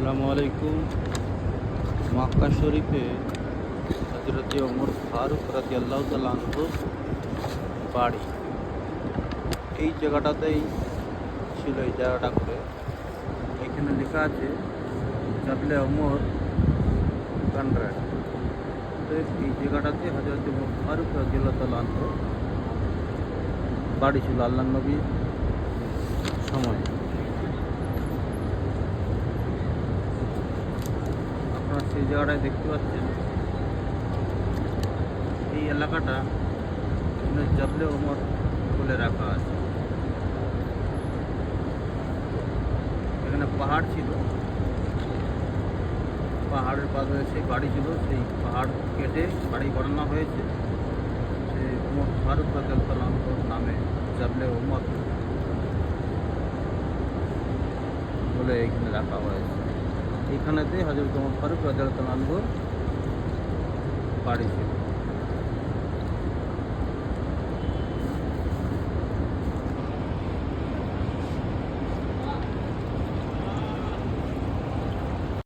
আসসালামু আলাইকুম। মক্কা শরীফে হযরত ওমর ফারুক রাদিয়াল্লাহু তাআলা আনহুর বাড়ি এই জায়গাটাতেই ছিল। এই জায়গাটা করে এখানে লেখা আছে জাবলে ওমর কান্ডার। তো এই জায়গাটাতে হযরত ওমর ফারুক রাদিয়াল্লাহু তাআলা আনহুর বাড়ি ছিল আল্লাহর নবীর সময়। আপনারা সেই জায়গাটায় দেখতে পাচ্ছেন এই এলাকাটা জাবলে ওমর বলে রাখা আছে। এখানে পাহাড় ছিল, পাহাড়ের পাশে সেই বাড়ি ছিল, সেই পাহাড় কেটে বাড়ি বানানো হয়েছে। সে ওমর ফারুক রাদিয়াল্লাহু আনহুর নামে জাবলে ওমর বলে এখানে রাখা হয়েছে। এইখানেতে হযরত ওমর ফারুক রাদিয়াল্লাহু আনহুর বাড়ি ছিল।